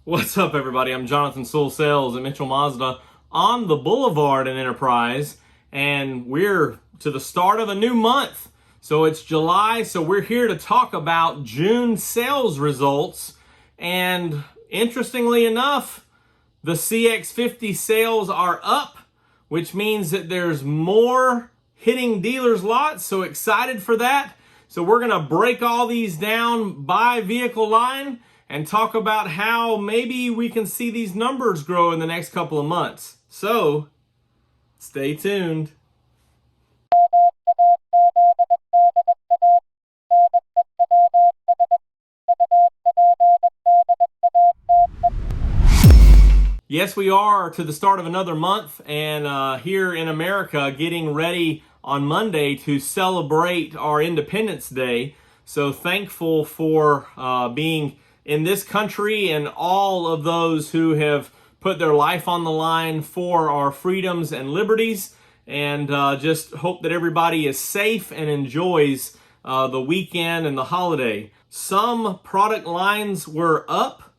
What's up, everybody? I'm Jonathan, Sewell Sales at Mitchell Mazda on the Boulevard in Enterprise, and we're to the start of a new month. So it's July, so we're here to talk about June sales results. And interestingly enough, the CX-50 sales are up, which means that there's more hitting dealers' lots. So excited for that. So we're going to break all these down by vehicle line and talk about how maybe we can see these numbers grow in the next couple of months. So, stay tuned. Yes, we are to the start of another month, and here in America, getting ready on Monday to celebrate our Independence Day. So thankful for being in this country and all of those who have put their life on the line for our freedoms and liberties, and just hope that everybody is safe and enjoys the weekend and the holiday. Some product lines were up.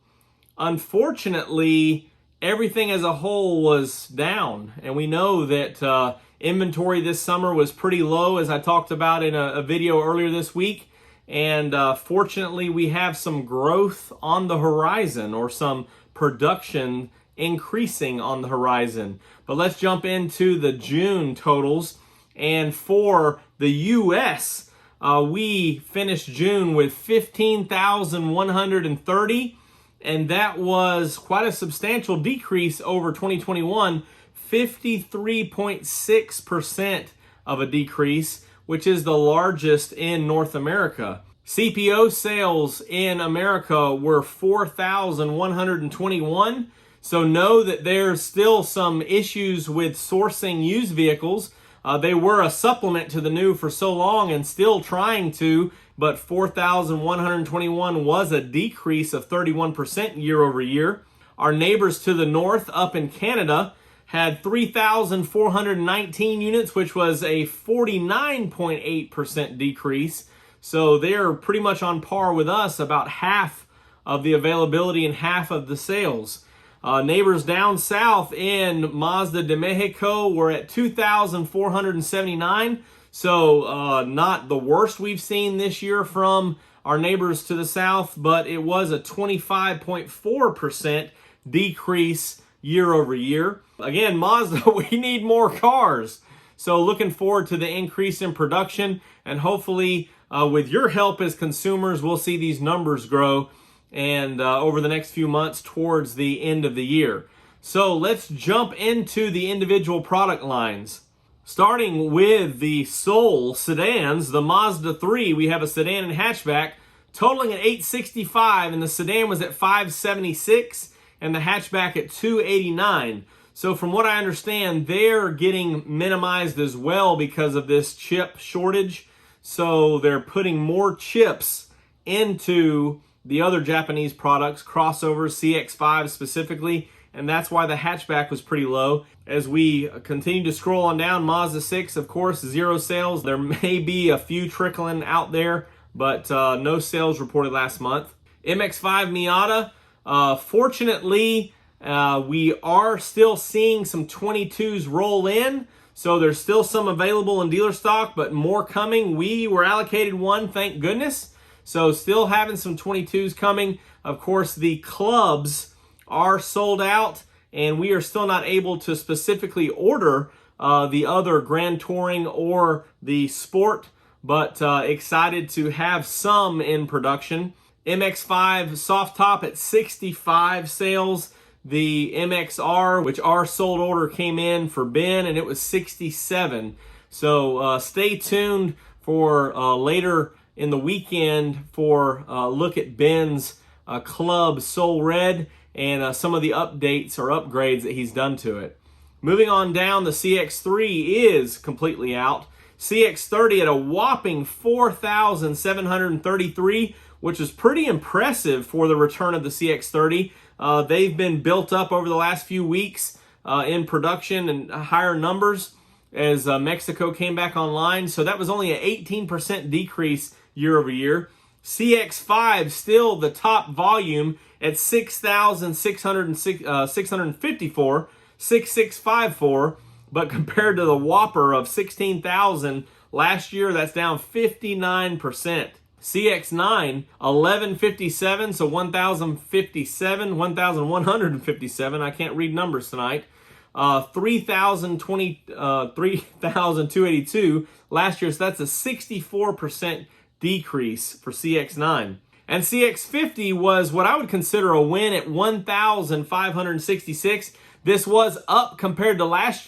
Unfortunately, everything as a whole was down, and we know that inventory this summer was pretty low, as I talked about in a video earlier this week. And fortunately, we have some growth on the horizon, or some production increasing on the horizon. But let's jump into the June totals. And for the U.S., we finished June with 15,130, and that was quite a substantial decrease over 2021, 53.6% of a decrease, which is the largest in North America. CPO sales in America were 4,121. So know that there's still some issues with sourcing used vehicles. They were a supplement to the new for so long and still trying to, but 4,121 was a decrease of 31% year over year. Our neighbors to the north up in Canada had 3,419 units, which was a 49.8% decrease. So they're pretty much on par with us, about half of the availability and half of the sales. Neighbors down south in Mazda de Mexico were at 2,479. So not the worst we've seen this year from our neighbors to the south, but it was a 25.4% decrease year over year. Again, Mazda, we need more cars. So looking forward to the increase in production, and hopefully with your help as consumers, we'll see these numbers grow and over the next few months towards the end of the year. So let's jump into the individual product lines. Starting with the Soul sedans, the Mazda 3, we have a sedan and hatchback totaling at $865, and the sedan was at $576. And the hatchback at $289. So from what I understand, they're getting minimized as well because of this chip shortage. So they're putting more chips into the other Japanese products, crossovers, CX-5 specifically, and that's why the hatchback was pretty low. As we continue to scroll on down, Mazda 6, of course, zero sales. There may be a few trickling out there, but no sales reported last month. MX-5 Miata. Fortunately, we are still seeing some 22s roll in, so there's still some available in dealer stock, but more coming. We were allocated one, thank goodness. So still having some 22s coming. Of course, the clubs are sold out, and we are still not able to specifically order the other Grand Touring or the Sport, but excited to have some in production. MX-5 soft top at 65 sales. The MXR, which our sold order came in for Ben, and it was 67. So stay tuned for later in the weekend for a look at Ben's Club Soul Red and some of the updates or upgrades that he's done to it. Moving on down, the CX-3 is completely out. CX-30 at a whopping 4,733, which is pretty impressive for the return of the CX-30. They've been built up over the last few weeks in production and higher numbers as Mexico came back online. So that was only an 18% decrease year over year. CX-5 still the top volume at 6,654, 6654, but compared to the whopper of 16,000 last year, that's down 59%. CX-9, 1157, so 1,157, I can't read numbers tonight. 3,282 last year, so that's a 64% decrease for CX-9. And CX-50 was what I would consider a win at 1,566. This was up compared to last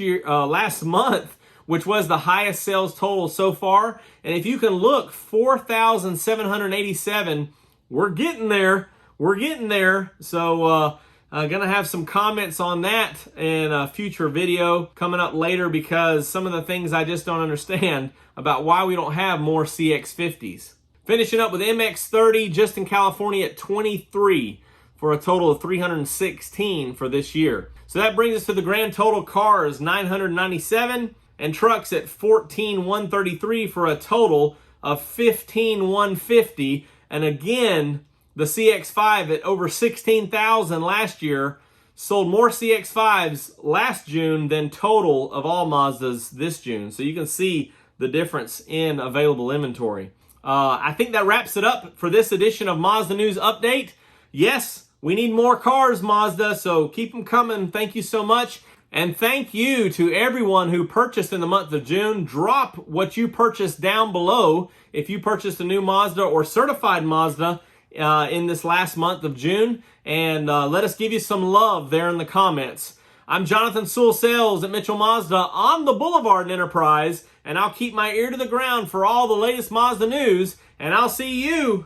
month, which was the highest sales total so far. And if you can look, 4,787, we're getting there. We're getting there. So gonna have some comments on that in a future video coming up later, because some of the things I just don't understand about why we don't have more CX-50s. Finishing up with MX-30 just in California at 23 for a total of 316 for this year. So that brings us to the grand total cars, 997, and trucks at 14,133 for a total of 15,150. And again, the CX-5 at over 16,000 last year, sold more CX-5s last June than total of all Mazdas this June. So you can see the difference in available inventory. I think that wraps it up for this edition of Mazda News Update. Yes, we need more cars, Mazda, so keep them coming. Thank you so much. And thank you to everyone who purchased in the month of June. Drop what you purchased down below if you purchased a new Mazda or certified Mazda in this last month of June. And let us give you some love there in the comments. I'm Jonathan Sewell Sales at Mitchell Mazda on the Boulevard in Enterprise, and I'll keep my ear to the ground for all the latest Mazda news, and I'll see you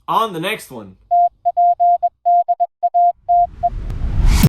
on the next one.